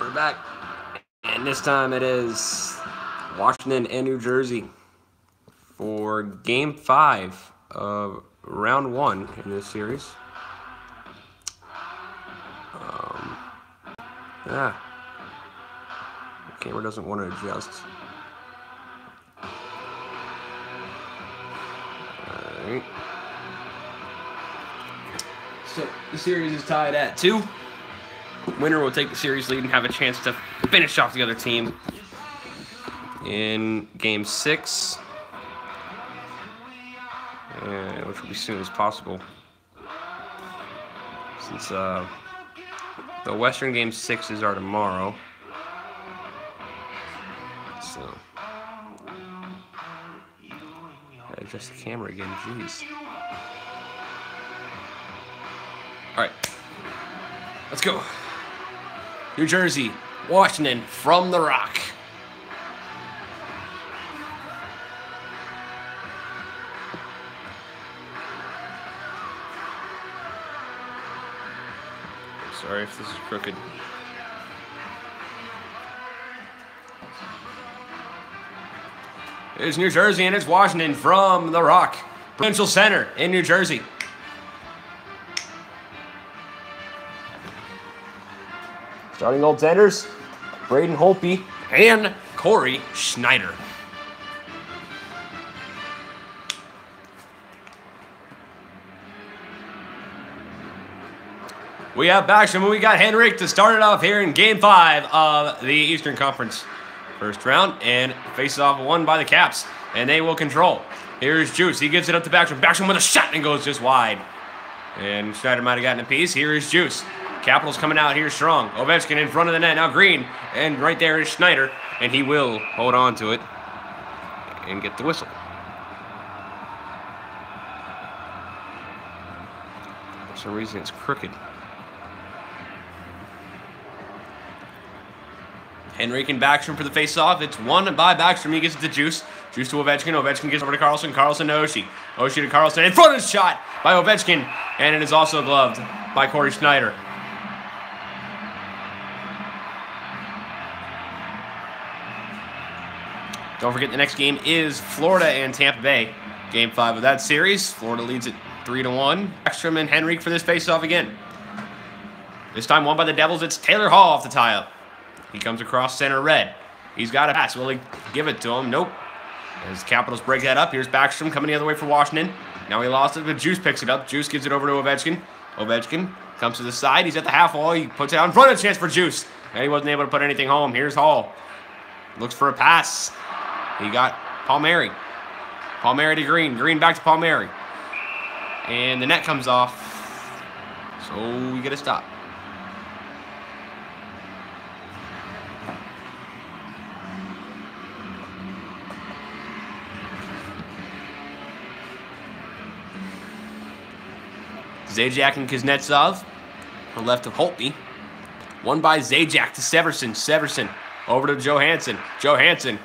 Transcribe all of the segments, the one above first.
We're back. And this time it is Washington and New Jersey for Game 5 of Round 1 in this series. Yeah. The camera doesn't want to adjust. Alright. So the series is tied at 2. Winner will take the series lead and have a chance to finish off the other team in Game 6, which will be as soon as possible. Since the Western Game 6s are tomorrow. So, gotta adjust the camera again, jeez. Alright, let's go. New Jersey, Washington from the Rock. Sorry if this is crooked. It's New Jersey and it's Washington from the Rock. Provincial Center in New Jersey. Starting goaltenders, Braden Holtby and Corey Schneider. We have Backstrom and we got Henrik to start it off here in Game 5 of the Eastern Conference first round. And face-off won by the Caps, and they will control. Here's Juice. He gives it up to Backstrom. Backstrom with a shot and goes just wide. And Schneider might have gotten a piece. Here is Juice. Capitals coming out here strong. Ovechkin in front of the net. Now Green. And right there is Schneider. And he will hold on to it and get the whistle. For some reason it's crooked. Henrik and Backstrom for the face-off. It's won by Backstrom. He gets it to Juice. Juice to Ovechkin. Ovechkin gets over to Carlson. Carlson to Oshie. Oshie to Carlson. In front of his shot by Ovechkin. And it is also gloved by Corey Schneider. Don't forget the next game is Florida and Tampa Bay. Game 5 of that series. Florida leads it 3-1. Backstrom and Henrik for this face-off again. This time won by the Devils. It's Taylor Hall off the tie-up. He comes across center red. He's got a pass. Will he give it to him? Nope. As Capitals break that up, here's Backstrom coming the other way for Washington. Now he lost it, but Juice picks it up. Juice gives it over to Ovechkin. Ovechkin comes to the side. He's at the half wall. He puts it out in front of the chance for Juice. And he wasn't able to put anything home. Here's Hall. Looks for a pass. He got Palmieri. Palmieri to Green. Green back to Palmieri. And the net comes off. So we get a stop. Zajac and Kuznetsov are left of Holtby. Won by Zajac to Severson. Severson over to Johansson. Johansson.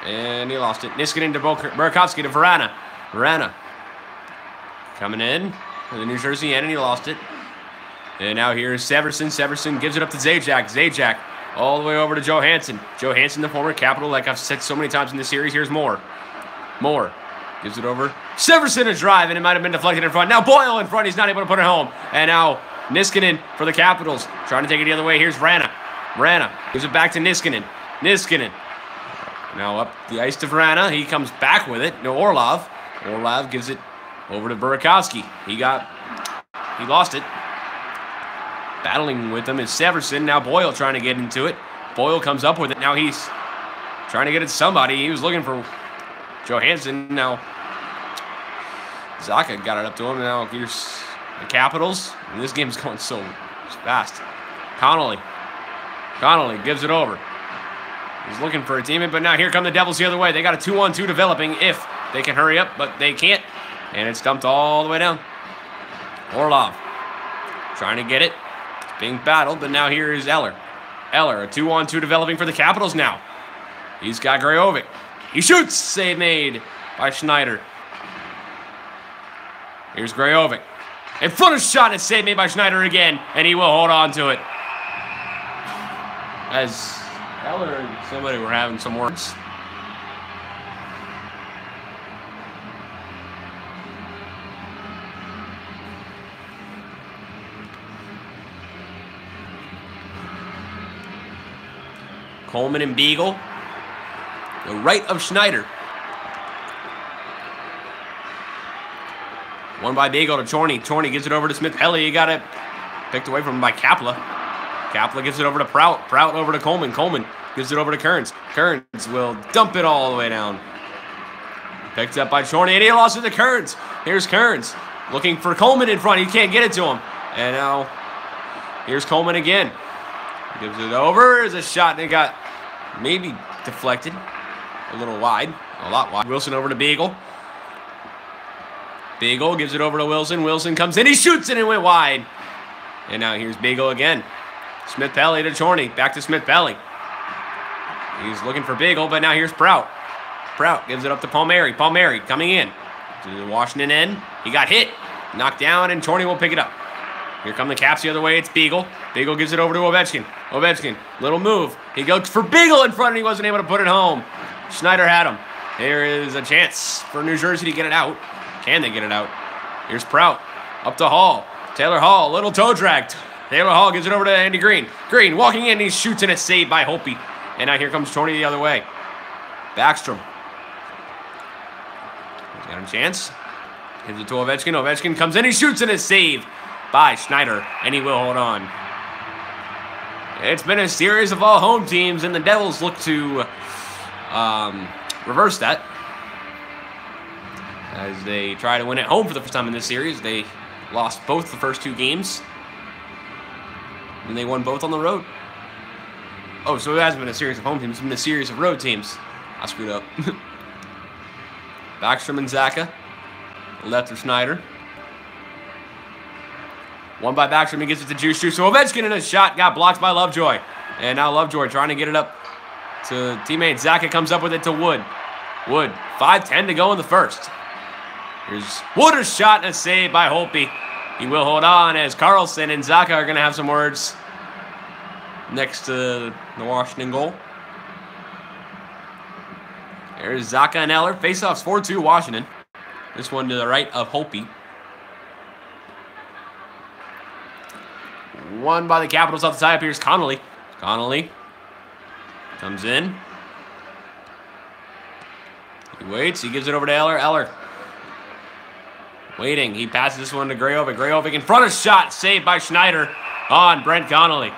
And he lost it. Niskanen to Burakovsky to Vrana. Vrana coming in for the New Jersey end, and he lost it. And now here's Severson. Severson gives it up to Zajac. Zajac all the way over to Johansson. Johansson, the former Capital, like I've said so many times in this series. Here's Moore. Moore gives it over. Severson a drive, and it might have been deflected in front. Now Boyle in front. He's not able to put it home. And now Niskanen for the Capitals. Trying to take it the other way. Here's Vrana. Vrana gives it back to Niskanen. Niskanen. Now up the ice to Vrana. He comes back with it. No, Orlov. Orlov gives it over to Burakovsky. He lost it. Battling with him is Severson. Now Boyle trying to get into it. Boyle comes up with it. Now he's trying to get it to somebody. He was looking for Johansson. Now Zacha got it up to him. Now here's the Capitals. And this game's going so fast. Connolly. Connolly gives it over. He's looking for a teammate, but now here come the Devils the other way. They got a 2-on-2 developing if they can hurry up, but they can't. And it's dumped all the way down. Orlov trying to get it. It's being battled, but now here is Eller. Eller, a 2-on-2 developing for the Capitals now. He's got Grajovic. He shoots. Save made by Schneider. Here's Grajovic. In front of shot, it's save made by Schneider again, and he will hold on to it. As Eller and somebody were having some words. Coleman and Beagle. The right of Schneider. One by Beagle to Chorney. Chorney gives it over to Smith-Pelly. He got it picked away from him by Kapla. Kapla gives it over to Prout. Prout over to Coleman. Coleman gives it over to Kearns. Kearns will dump it all the way down. Picked up by Chorney, and he lost it to Kearns. Here's Kearns looking for Coleman in front. He can't get it to him. And now here's Coleman again. Gives it over. There's a shot, and it got maybe deflected. A little wide. A lot wide. Wilson over to Beagle. Beagle gives it over to Wilson. Wilson comes in. He shoots it and went wide. And now here's Beagle again. Smith-Pelly to Chorney. Back to Smith-Pelly. He's looking for Beagle, but now here's Prout. Prout gives it up to Palmieri. Palmieri coming in to the Washington end. He got hit. Knocked down, and Chorney will pick it up. Here come the Caps the other way. It's Beagle. Beagle gives it over to Ovechkin. Ovechkin, little move. He goes for Beagle in front, and he wasn't able to put it home. Schneider had him. Here is a chance for New Jersey to get it out. Can they get it out? Here's Prout. Up to Hall. Taylor Hall, little toe dragged. Taylor Hall gives it over to Andy Green. Green walking in, he shoots, and it's saved by Holtby. And now here comes Chorney the other way. Backstrom. He's got a chance. Gives it to Ovechkin. Ovechkin comes in, he shoots, and it's saved by Schneider. And he will hold on. It's been a series of all home teams, and the Devils look to reverse that. As they try to win at home for the first time in this series. They lost both the first two games. And they won both on the road. Oh, so it hasn't been a series of home teams. It's been a series of road teams. I screwed up. Backstrom and Zaka. Left of Schneider. One by Backstrom. He gets it to Juice. So Ovechkin in a shot got blocked by Lovejoy. And now Lovejoy trying to get it up to teammate. Zaka comes up with it to Wood. Wood. 5:10 to go in the first. Here's Wood, a shot and a save by Holtby. He will hold on as Carlson and Zaka are going to have some words next to the Washington goal. There's Zaka and Eller. Faceoffs 4-2 Washington. This one to the right of Holtby. One by the Capitals off the side. Up here's Connolly. Connolly comes in. He waits. He gives it over to Eller. Eller waiting. He passes this one to Grajovic. Grajovic in front of shot. Saved by Schneider on Brent Connolly.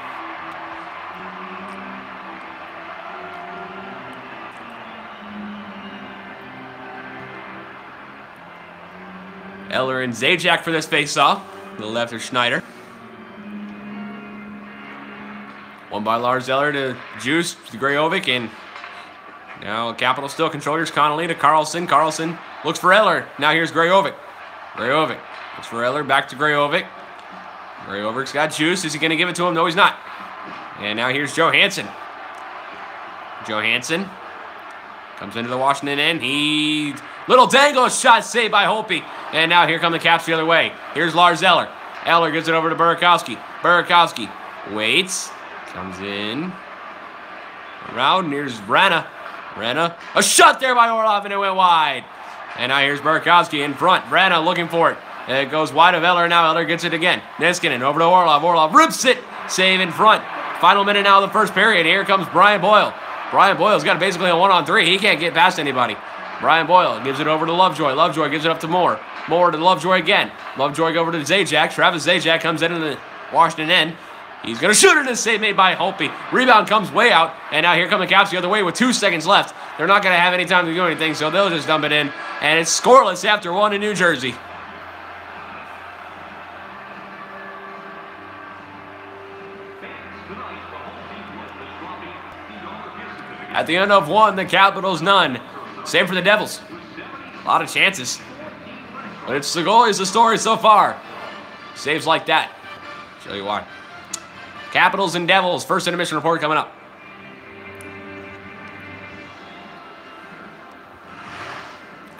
Eller and Zajac for this faceoff. To the left of Schneider. One by Lars Eller to Juice to Grajovic. And now Capital still control. Here's Connolly to Carlson. Carlson looks for Eller. Now here's Grajovic. Grajovic looks for Eller. Back to Grajovic. Grajovic's got Juice. Is he going to give it to him? No, he's not. And now here's Johansson. Johansson comes into the Washington end. He little dangle shot saved by Holtby. And now here come the Caps the other way. Here's Lars Eller. Eller gives it over to Burakovsky. Burakovsky waits. Comes in. Around. Here's Vrana. Vrana. A shot there by Orlov, and it went wide. And now here's Burakovsky in front. Vrana looking for it. It goes wide of Eller. Now Eller gets it again. Niskanen over to Orlov. Orlov rips it. Save in front. Final minute now of the first period. Here comes Brian Boyle. Brian Boyle's got basically a 1-on-3. He can't get past anybody. Brian Boyle gives it over to Lovejoy. Lovejoy gives it up to Moore. Moore to Lovejoy again. Lovejoy over to Zajac. Travis Zajac comes in the Washington end. He's going to shoot it, and a save made by Holtby. Rebound comes way out, and now here come the Caps the other way with 2 seconds left. They're not going to have any time to do anything, so they'll just dump it in. And it's scoreless after one in New Jersey. At the end of one, the Capitals none. Same for the Devils. A lot of chances. But it's the goalies, the story so far. Saves like that. Show you why. Capitals and Devils, first intermission report coming up.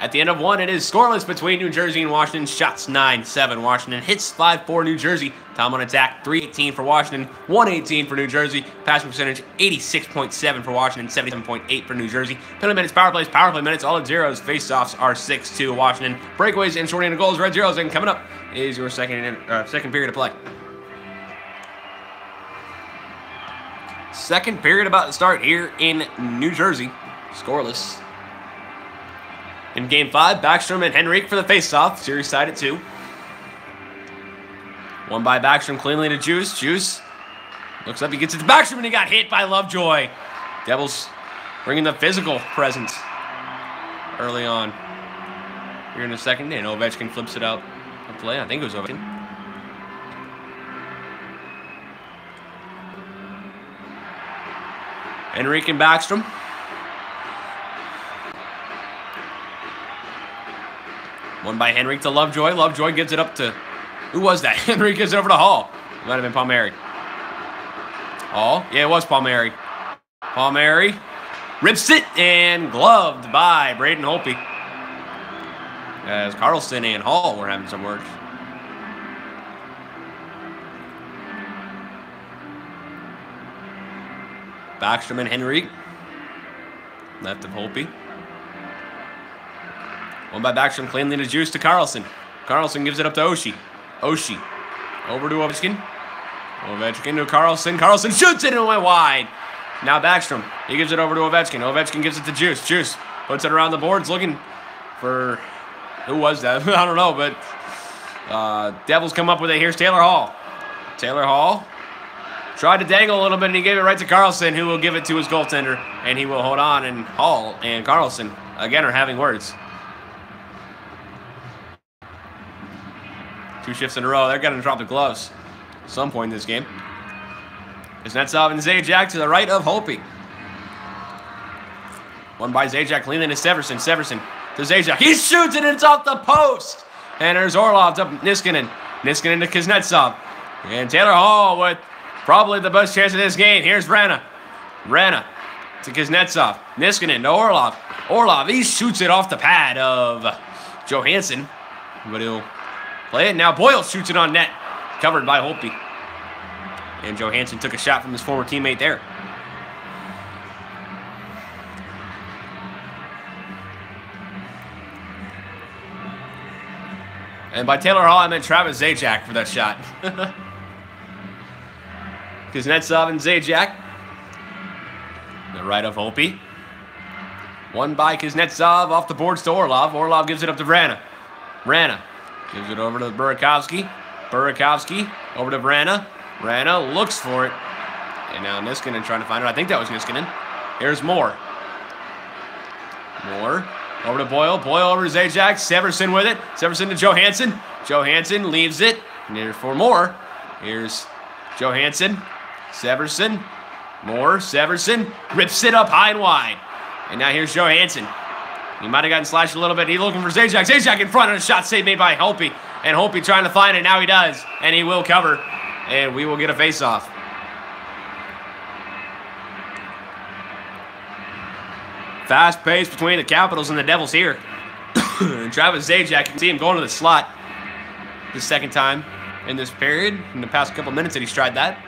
At the end of one, it is scoreless between New Jersey and Washington. Shots 9-7. Washington hits 5-4 New Jersey. Time on attack 318 for Washington, 118 for New Jersey. Passing percentage 86.7 for Washington, 77.8 for New Jersey. Penalty minutes, power play minutes, all at zeros. Face-offs are 6-2 Washington. Breakaways and shorting of goals, red zeros. And coming up is your second period of play. Second period about to start here in New Jersey. Scoreless. In Game 5, Backstrom and Henrique for the face-off. Series tied at 2. One by Backstrom cleanly to Juice. Juice looks up, he gets it to Backstrom, and he got hit by Lovejoy. Devils bringing the physical presence early on. Here in a second, and Ovechkin flips it out of play. I think it was Ovechkin. Henrique and Backstrom. One by Henrique to Lovejoy. Lovejoy gives it up to... Who was that? Henrique gives it over to Hall. It might have been Palmieri. Hall? Yeah, it was Palmieri. Palmieri rips it and gloved by Braden Holtby. As Carlson and Hall were having some words. Backstrom and Henrique. Left of Holtby. One by Backstrom, cleanly to Juice to Carlson. Carlson gives it up to Oshie. Oshie. Over to Ovechkin. Ovechkin to Carlson. Carlson shoots it and it went wide. Now Backstrom. He gives it over to Ovechkin. Ovechkin gives it to Juice. Juice puts it around the boards looking for... Who was that? I don't know, but... Devils come up with it. Here's Taylor Hall. Taylor Hall tried to dangle a little bit and he gave it right to Carlson, who will give it to his goaltender. And he will hold on, and Hall and Carlson, again, are having words. 2 shifts in a row. They're going to drop the gloves at some point in this game. Kuznetsov and Zajac to the right of Holtby. One by Zajac, cleanly to Severson. Severson to Zajac. He shoots it and it's off the post. And there's Orlov to Niskanen. Niskanen to Kuznetsov. And Taylor Hall with probably the best chance of this game. Here's Rana. Rana to Kuznetsov. Niskanen to Orlov. Orlov, he shoots it off the pad of Johansson. But he'll play it. Now Boyle shoots it on net. Covered by Holtby. And Johansson took a shot from his former teammate there. And by Taylor Hall, I meant Travis Zajac for that shot. Kuznetsov and Zajac. The right of Holtby. One by Kuznetsov off the boards to Orlov. Orlov gives it up to Vrana. Vrana gives it over to Burakovsky. Burakovsky over to Vrana. Vrana looks for it. And now Niskanen trying to find it. I think that was Niskanen. Here's Moore. Moore over to Boyle. Boyle over to Zajac. Severson with it. Severson to Johansson. Johansson leaves it. And here for Moore. Here's Johansson. Severson. Moore. Severson. Rips it up high and wide. And now here's Johansson. He might have gotten slashed a little bit. He's looking for Zajac. Zajac in front of a shot save made by Holtby. And Holtby trying to find it. Now he does. And he will cover. And we will get a face-off. Fast pace between the Capitals and the Devils here. And Travis Zajac, you can see him going to the slot the second time in this period. In the past couple minutes that he's tried that.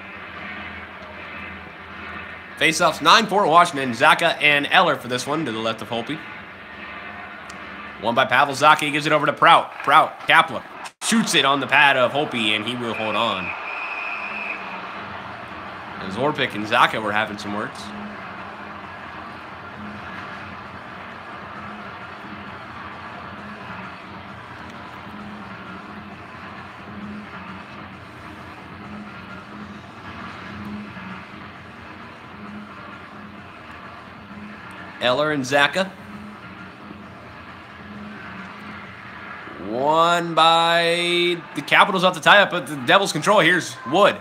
Face-offs 9-4 Washington. Zacha and Eller for this one to the left of Holtby. One by Pavel Zacha. He gives it over to Prout. Prout. Kapla shoots it on the pad of Holtby, and he will hold on. As Orpik and Zacha were having some words. Eller and Zacha. One by the Capitals off the tie-up, but the Devils control. Here's Wood.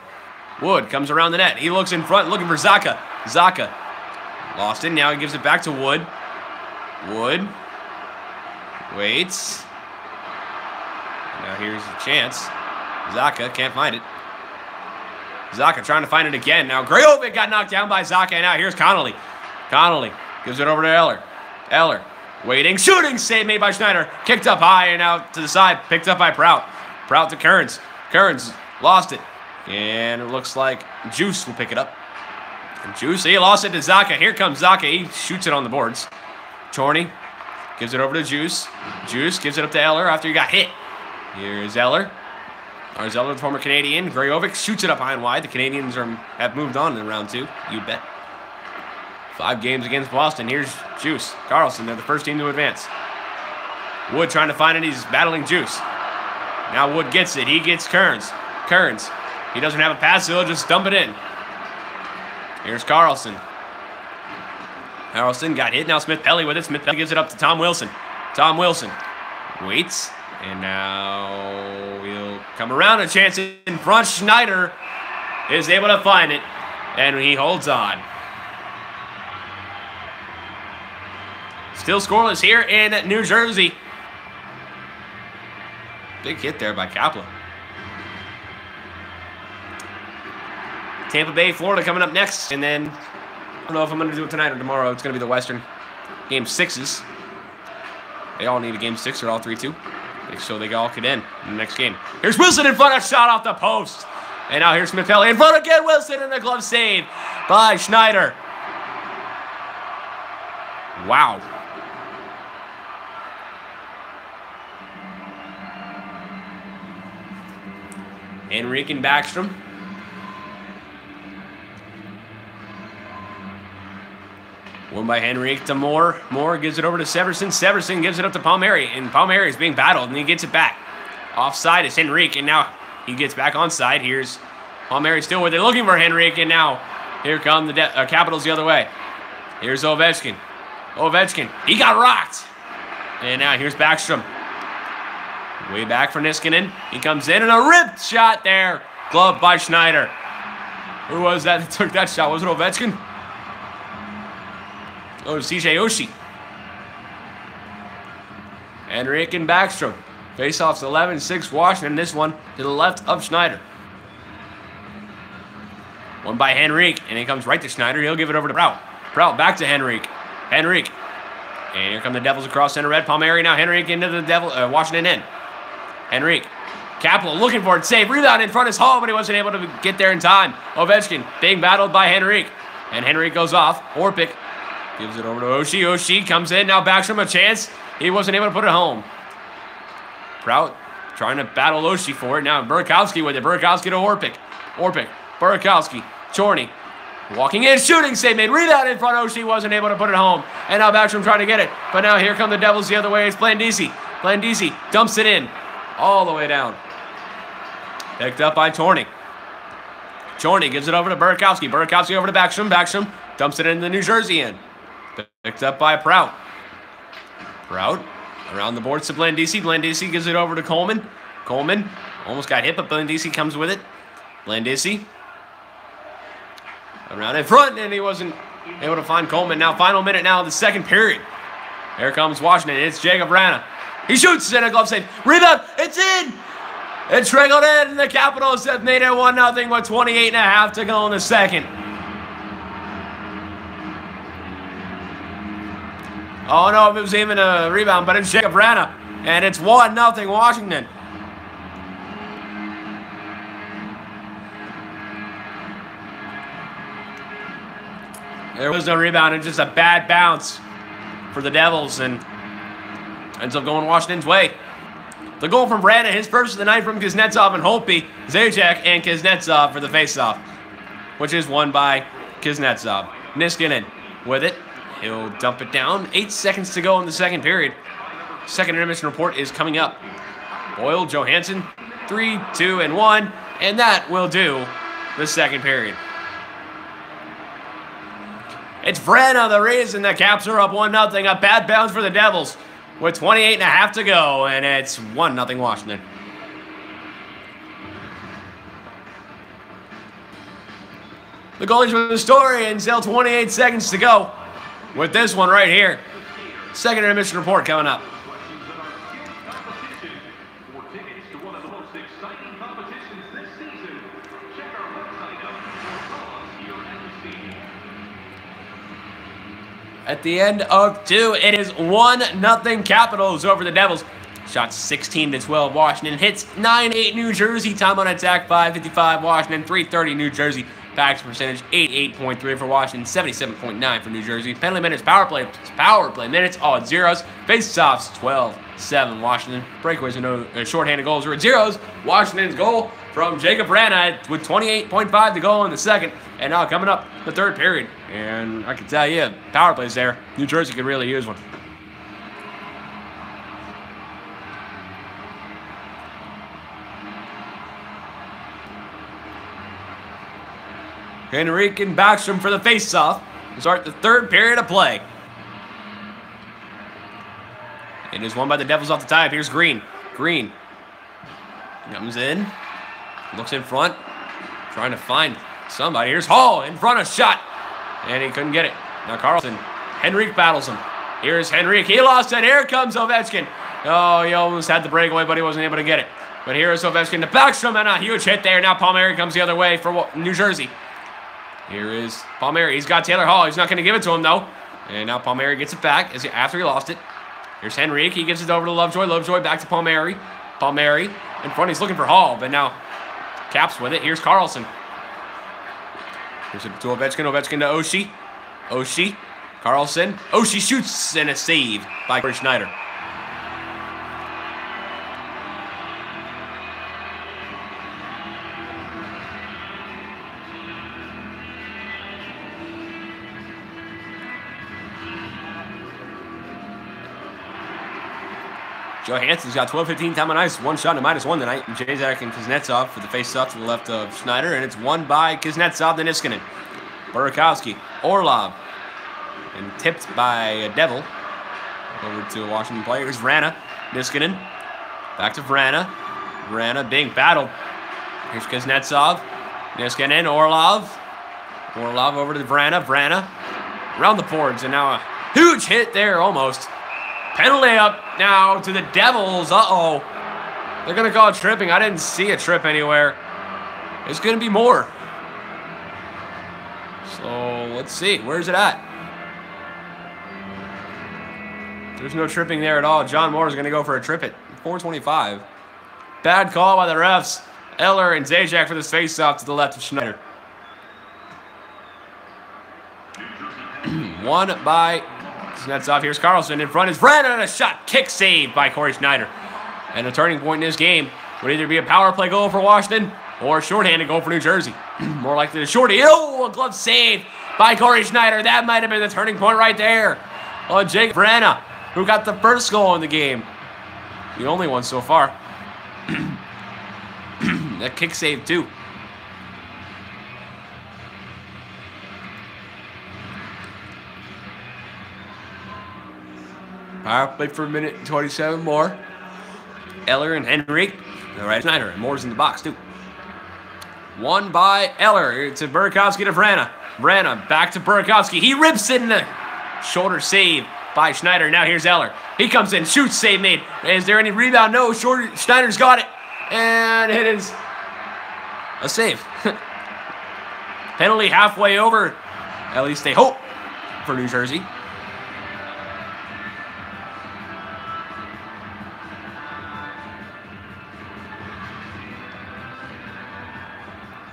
Wood comes around the net. He looks in front, looking for Zacha. Zacha lost it. Now he gives it back to Wood. Wood waits. Now here's the chance. Zacha can't find it. Zacha trying to find it again. Now Grajovic got knocked down by Zacha, and now here's Connolly. Connolly gives it over to Eller. Eller Waiting, shooting, save made by Schneider. Kicked up high and out to the side. Picked up by Prout. Prout to Kearns. Kearns lost it. And it looks like Juice will pick it up. And Juice, he lost it to Zaka. Here comes Zaka. He shoots it on the boards. Chorney gives it over to Juice. Juice gives it up to Eller after he got hit. Here's Eller. Our Zeller, the former Canadian. Grajovic shoots it up high and wide. The Canadians have moved on in round 2. You bet. 5 games against Boston. Here's Juice. Carlson, they're the first team to advance. Wood trying to find it. He's battling Juice. Now Wood gets it. He gets Kearns. Kearns. He doesn't have a pass, so he'll just dump it in. Here's Carlson. Carlson got hit. Now Smith-Pelly with it. Smith-Pelly gives it up to Tom Wilson. Tom Wilson waits. And now he'll come around. A chance in front. Schneider is able to find it. And he holds on. Still scoreless here in New Jersey. Big hit there by Kapla. Tampa Bay, Florida coming up next. And then, I don't know if I'm going to do it tonight or tomorrow. It's going to be the Western Game 6s. They all need a Game 6 or all 3-2. So they all could end in the next game. Here's Wilson in front, a shot off the post. And now here's Smith-Pelly in front again. Wilson in the glove save by Schneider. Wow. Henrique and Backstrom. Won by Henrique to Moore. Moore gives it over to Severson. Severson gives it up to Palmieri. And Palmieri is being battled, and he gets it back. Offside is Henrique, and now he gets back onside. Here's Palmieri still with it, looking for Henrique, and now here come the Capitals the other way. Here's Ovechkin. Ovechkin, he got rocked. And now here's Backstrom. Way back for Niskanen. He comes in, and a ripped shot there. Glove by Schneider. Who was that took that shot? Was it Ovechkin? Oh, CJ Oshie. Henrique and Backstrom. Faceoffs 11-6 Washington. This one to the left of Schneider. One by Henrique, and he comes right to Schneider. He'll give it over to Prout. Prout back to Henrique. Henrique. And here come the Devils across center red. Palmieri now. Henrique into the Washington end. Henrique. Kapla looking for it. Save. Rebound in front is Hall, but he wasn't able to get there in time. Ovechkin being battled by Henrique. And Henrique goes off. Orpik gives it over to Oshie. Oshie comes in. Now Backstrom a chance. He wasn't able to put it home. Prout trying to battle Oshie for it. Now Burakovsky with it. Burakovsky to Orpik. Orpik. Burakovsky. Chorney. Walking in. Shooting save made. Rebound in front. Oshie wasn't able to put it home. And now Backstrom trying to get it. But now here come the Devils the other way. It's Blandisi. Blandisi dumps it in. All the way down. Picked up by Chorney. Chorney gives it over to Burakovsky. Burakovsky over to Backstrom. Backstrom dumps it into the New Jersey end. Picked up by Prout. Prout around the boards to Blandisi. Blandisi gives it over to Coleman. Coleman almost got hit, but Blandisi comes with it. Blandisi around in front, and he wasn't able to find Coleman. Now, final minute now of the second period. Here comes Washington. It's Jacob Rana. He shoots in a glove save. Rebound. It's in. It's trickled in. And the Capitals have made it 1-0 with 28.5 to go in the second. Oh, no, if it was even a rebound, but it's Jacob Rana. And it's 1-0 Washington. There was no rebound and just a bad bounce for the Devils, and ends up going Washington's way. The goal from Brandon, his first of the night from Kuznetsov and Holtby. Zajac and Kuznetsov for the faceoff, which is won by Kuznetsov. Niskanen with it. He'll dump it down. 8 seconds to go in the second period. Second intermission report is coming up. Boyle, Johansson, 3, 2, and 1. And that will do the second period. It's Vrana, the reason the Caps are up 1-0. A bad bounce for the Devils with 28.5 to go. And it's 1-0 Washington. The goalies for the story and still 28 seconds to go. With this one right here. Second intermission report coming up. at the end of 2. It is 1-0 Capitals over the Devils. Shots 16-12 Washington. Hits 9-8 New Jersey. Time on attack 5:55 Washington. 3:30 New Jersey. Pass percentage 88.3 for Washington. 77.9 for New Jersey. Penalty minutes, power play minutes, all at zeros. Face-offs 12-7 Washington. Breakaways and no shorthanded goals are at zeros. Washington's goal from Jacob Vrana with 28.5 to go in the second. And now coming up the third period. And I can tell you, power plays there. New Jersey could really use one. Henrique and Backstrom for the face-off. Start the third period of play. It is won by the Devils off the tie. Here's Green. Green comes in. Looks in front. Trying to find somebody. Here's Hall in front of shot. And he couldn't get it. Now Carlson. Henrique battles him. Here's Henrique. He lost it. Here comes Ovechkin. Oh, he almost had the breakaway, but he wasn't able to get it. But here is Ovechkin to Backstrom, and a huge hit there. Now Palmieri comes the other way for New Jersey. Here is Palmieri. He's got Taylor Hall. He's not going to give it to him, though. And now Palmieri gets it back after he lost it. Here's Henrique. He gives it over to Lovejoy. Lovejoy back to Palmieri. Palmieri in front. He's looking for Hall, but now Caps with it. Here's Carlson. Here's it to Ovechkin. Ovechkin to Oshie. Oshie. Carlson. Oshie shoots, and a save by Corey Schneider. Johansson's got 12-15 time on ice. One shot and -1 tonight. Jazak and Kuznetsov for the face-off to the left of Schneider. And it's won by Kuznetsov to Niskanen. Burakovsky. Orlov. And tipped by a Devil. Over to a Washington player. Here's Vrana. Niskanen. Back to Vrana. Vrana being battled. Here's Kuznetsov. Niskanen. Orlov. Orlov over to Vrana. Vrana. Around the boards. And now a huge hit there almost. Penalty up now to the Devils. Uh-oh. They're going to call it tripping. I didn't see a trip anywhere. There's going to be more. So, let's see. Where's it at? There's no tripping there at all. John Moore is going to go for a trip at 4:25. Bad call by the refs. Eller and Zajac for this face-off to the left of Schneider. Won by Kuznetsov. Here's Carlson. In front is Vrana, and a shot. Kick saved by Corey Schneider. And the turning point in this game would either be a power play goal for Washington or a shorthanded goal for New Jersey. More likely the shorty. Oh, a glove save by Corey Schneider. That might have been the turning point right there. Oh, Jake Vrana, who got the first goal in the game. The only one so far. That kick save too. Power play for a minute and 27 more. Eller and Henrique. All right, Schneider. And Moore's in the box, too. Won by Eller. It's a Burakovsky to Vrana. Vrana back to Burakovsky. He rips it in the shoulder save by Schneider. Now here's Eller. He comes in. Shoots. Save made. Is there any rebound? No. Schneider's got it. And it is a save. Penalty halfway over. At least they hope for New Jersey.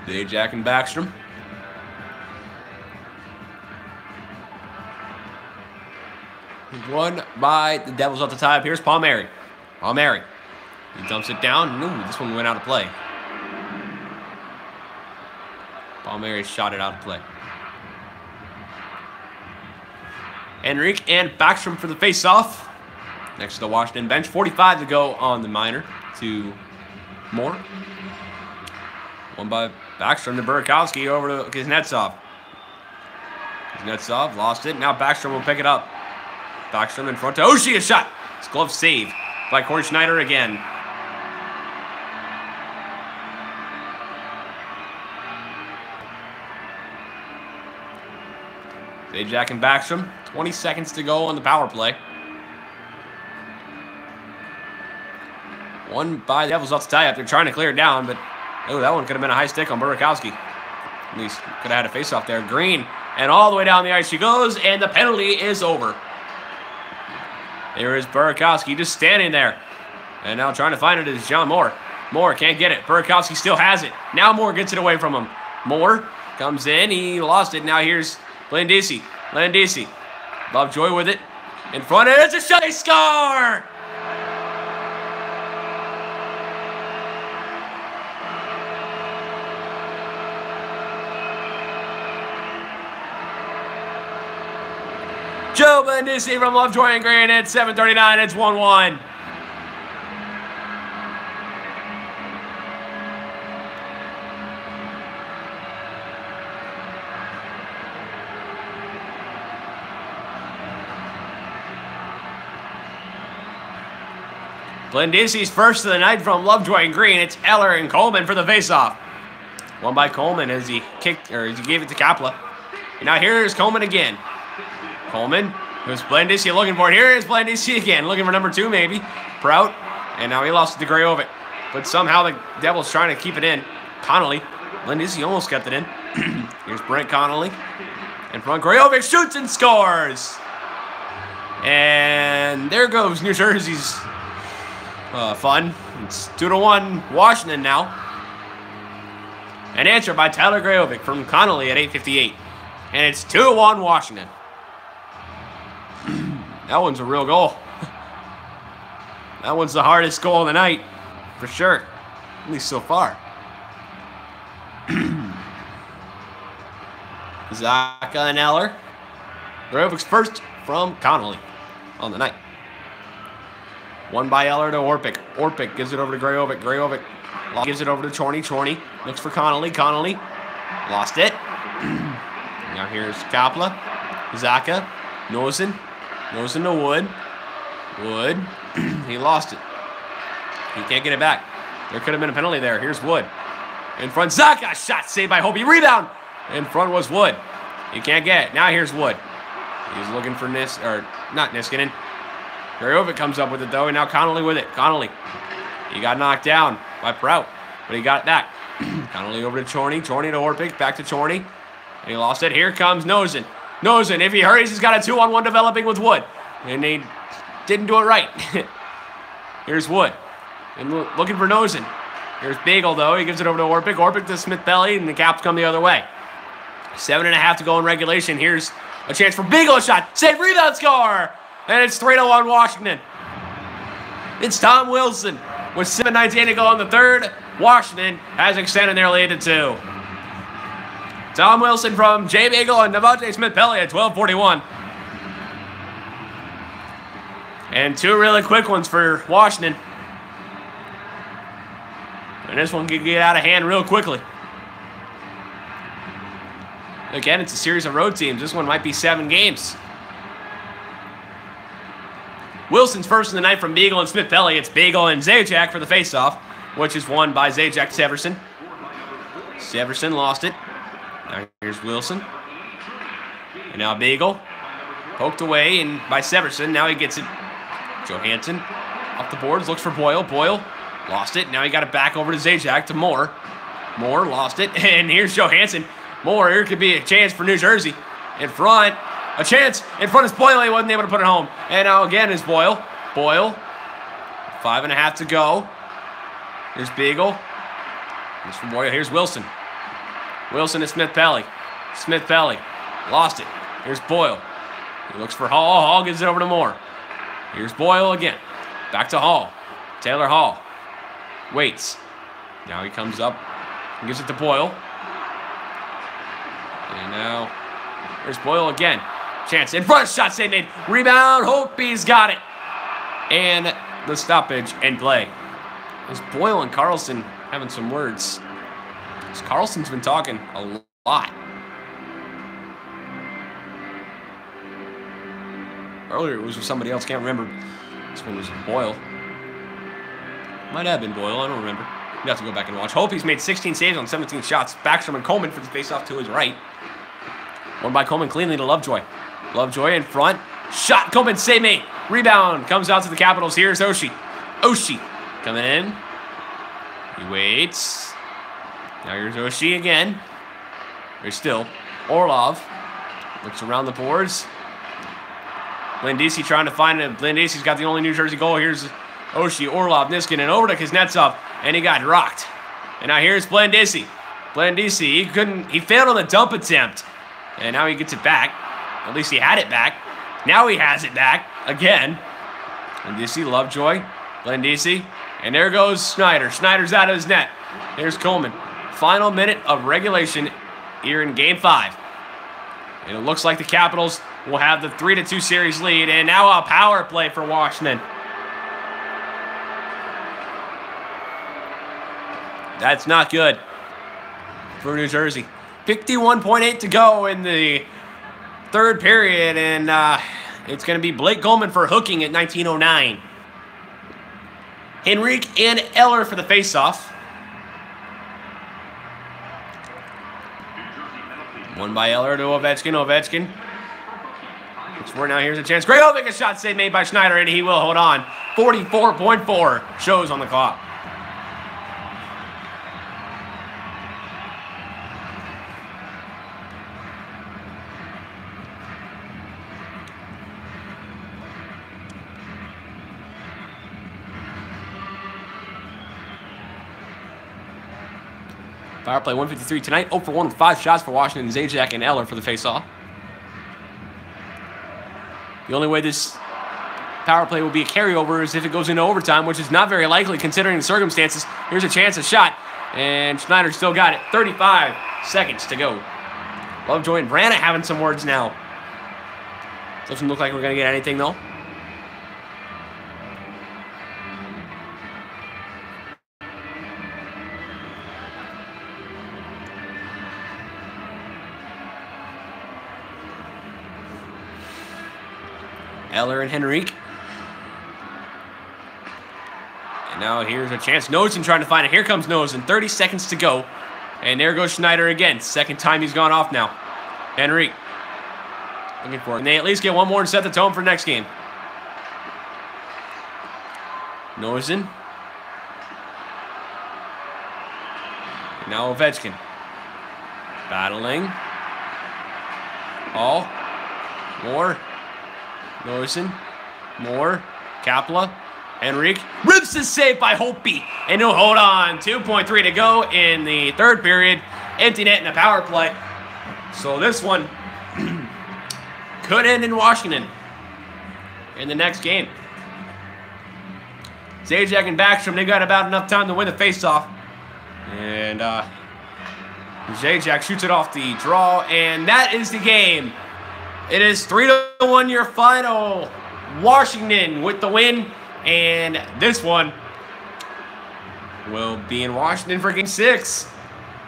Zajac and Backstrom. Won by the Devils off the tie. Here's Palmieri. Palmieri. He dumps it down. Ooh, this one went out of play. Palmieri shot it out of play. Henrique and Backstrom for the face-off. Next to the Washington bench. 45 to go on the minor to Moore. Won by Backstrom to Burakovsky over to Kuznetsov. Kuznetsov lost it. Now Backstrom will pick it up. Backstrom in front to Oshie. A shot. His glove saved by Corey Schneider again. Zajac and Backstrom. 20 seconds to go on the power play. Won by the Devils off the tie up. They're trying to clear it down, but oh, that one could have been a high stick on Burakovsky. At least could have had a face-off there. Green And all the way down the ice she goes, and the penalty is over. There is Burakovsky just standing there. And now trying to find it is John Moore. Moore can't get it. Burakovsky still has it. Now Moore gets it away from him. Moore comes in. He lost it. Now here's Blandisi. Blandisi. Lovejoy with it. In front. And it's a shot. They score! Joe Blandisi from Lovejoy and Green at 7:39. It's 1-1. Blandisi's first of the night from Lovejoy and Green. It's Eller and Coleman for the faceoff. One by Coleman as he kicked, or as he gave it to Kapla. And now here's Coleman again. Coleman, who's Blandisi looking for it. Here is Blandisi again, looking for number 2 maybe. Prout, and now he lost it to Grajovic. But somehow the Devils trying to keep it in. Connolly, Blandisi almost kept it in. Here's Brent Connolly. In front, Grajovic shoots and scores. And there goes New Jersey's fun. It's 2-1 Washington now. An answer by Tyler Grajovic from Connolly at 8:58. And it's 2-1 Washington. That one's a real goal. That one's the hardest goal of the night, for sure. At least so far. Zaka and Eller. Grajovic's first from Connolly on the night. One by Eller to Orpik. Orpik gives it over to Grajovic. Grajovic gives it over to Chorney. Chorney looks for Connolly. Connolly lost it. Now here's Kapla. Zaka. Nosen. Nosen to Wood. Wood. He lost it. He can't get it back. There could have been a penalty there. Here's Wood. In front. Zaka. Shot saved by Hobie. Rebound. In front was Wood. He can't get it. Now here's Wood. He's looking for not Niskanen. Grajovic comes up with it, though, and now Connolly with it. Connolly. He got knocked down by Prout, but he got it back. Connolly over to Chorney. Chorney to Orpik. Back to Chorney. And he lost it. Here comes Nosen. Nosen, if he hurries, he's got a 2-on-1 developing with Wood. And he didn't do it right. Here's Wood. And looking for Nosen. Here's Bagel, though. He gives it over to Orpik. Orpik to Smith-Pelly, and the Caps come the other way. 7.5 to go in regulation. Here's a chance for Bagel. A shot. Save, rebound, score! And it's 3-1 Washington. It's Tom Wilson with 7:19 to go in the third. Washington has extended their lead to 2. Tom Wilson from Jay Bagel and Devontae Smith-Pelly at 12:41. And 2 really quick ones for Washington. And this one could get out of hand real quickly. Again, it's a series of road teams. This one might be 7 games. Wilson's first in the night from Beagle and Smith-Pelly. It's Bagel and Zajac for the faceoff, which is won by Zajac Severson. Severson lost it. Now here's Wilson. And now Bagel. Poked away and by Severson. Now he gets it. Johansson off the boards. Looks for Boyle. Boyle lost it. Now he got it back over to Zajac to Moore. Moore lost it. And here's Johansson. Moore, here could be a chance for New Jersey. In front. A chance. In front is Boyle. He wasn't able to put it home. And now again is Boyle. Boyle. 5.5 to go. Here's Beagle. Here's from Boyle. Here's Wilson. Wilson to Smith-Pelly. Smith-Pelly. Lost it. Here's Boyle. He looks for Hall. Hall gives it over to Moore. Here's Boyle again. Back to Hall. Taylor Hall. Waits. Now he comes up and gives it to Boyle. And now there's Boyle again. Chance in front. Shot save made. Rebound. Hope's got it. And the stoppage and play. There's Boyle and Carlson having some words. Carlson's been talking a lot. Earlier it was with somebody else. Can't remember. This one was Boyle. Might have been Boyle. I don't remember. You have to go back and watch. Hope's made 16 saves on 17 shots. Backstrom and Coleman for the faceoff to his right. One by Coleman cleanly to Lovejoy. Lovejoy in front. Shot. Coleman save made. Rebound. Comes out to the Capitals. Here's Oshie. Oshie coming in. He waits. Now here's Oshie again. There's still Orlov. Looks around the boards. Blandisi trying to find him. Blandisi's got the only New Jersey goal. Here's Oshie, Orlov, Niskanen over to Kuznetsov, and he got rocked. And now here's Blandisi. Blandisi, he failed on the dump attempt. And now he gets it back. At least he had it back. Now he has it back again. Blandisi, Lovejoy, Blandisi. And there goes Schneider. Schneider's out of his net. Here's Coleman. Final minute of regulation here in Game 5. And it looks like the Capitals will have the 3-2 series lead. And now a power play for Washington. That's not good for New Jersey. 51.8 to go in the third period. And it's going to be Blake Coleman for hooking at 19:09. Henrique and Eller for the faceoff. One by Eller to Ovechkin. Ovechkin. Where now here's a chance. Great opening, a shot save made by Schneider, and he will hold on. 44.4 shows on the clock. Power play 153 tonight. 0 for 1 with 5 shots for Washington. Zajac and Eller for the faceoff. The only way this power play will be a carryover is if it goes into overtime, which is not very likely considering the circumstances. Here's a chance, a shot, and Schneider still got it. 35 seconds to go. Lovejoy and Vrana having some words now. Doesn't look like we're going to get anything, though. Eller and Henrique. And now here's a chance. Nosen trying to find it. Here comes Nosen. 30 seconds to go. And there goes Schneider again. Second time he's gone off now. Henrique. Looking for it. And they at least get one more and set the tone for next game. Nosen. And now Ovechkin. Battling. All. More. Nosen, more, Kapla, Henrique, rips the save by Holtby, and he'll hold on. 2.3 to go in the third period, empty net in a power play. So this one could end in Washington in the next game. Zajac and Backstrom, they got about enough time to win the faceoff. And Zajac shoots it off the draw, and that is the game. It is 3-1 your final. Washington with the win. And this one will be in Washington for Game 6.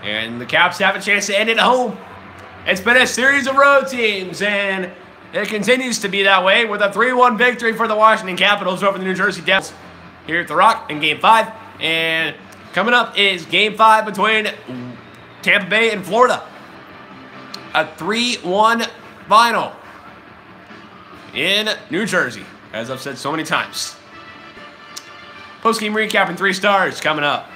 And the Caps have a chance to end it at home. It's been a series of road teams, and it continues to be that way with a 3-1 victory for the Washington Capitals over the New Jersey Devils here at The Rock in Game 5. And coming up is Game 5 between Tampa Bay and Florida. A 3-1 final in New Jersey, as I've said so many times. Post-game recap in 3 stars coming up.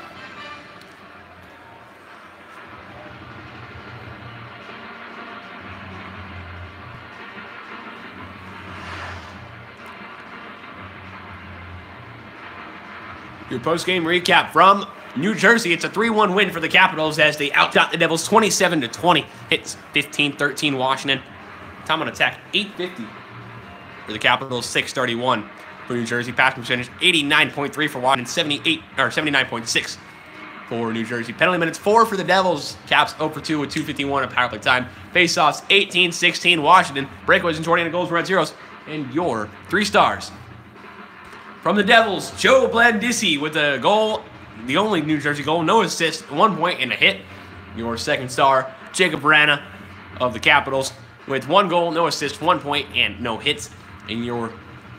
Your post-game recap from New Jersey. It's a 3-1 win for the Capitals as they outshot the Devils 27-20. Hits 15-13 Washington. Time on attack, 850 for the Capitals, 631 for New Jersey. Pass percentage, 89.3 for Washington, 79.6 for New Jersey. Penalty minutes, 4 for the Devils. Caps 0 for 2 with 2:51 of power play time. Faceoffs, 18-16 Washington. Breakaways and 28 goals, red zeros. And your 3 stars. From the Devils, Joe Blandisi with a goal, the only New Jersey goal, no assist, 1 point and a hit. Your second star, Jacob Vrana of the Capitals, with 1 goal, no assist, 1 point, and no hits. And your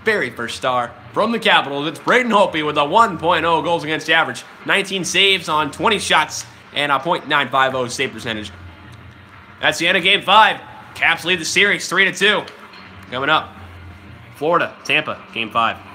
very first star from the Capitals, it's Braden Holtby with a 1.0 goals against average, 19 saves on 20 shots, and a .950 save percentage. That's the end of Game 5. Caps lead the series 3-2. Coming up, Florida, Tampa, Game 5.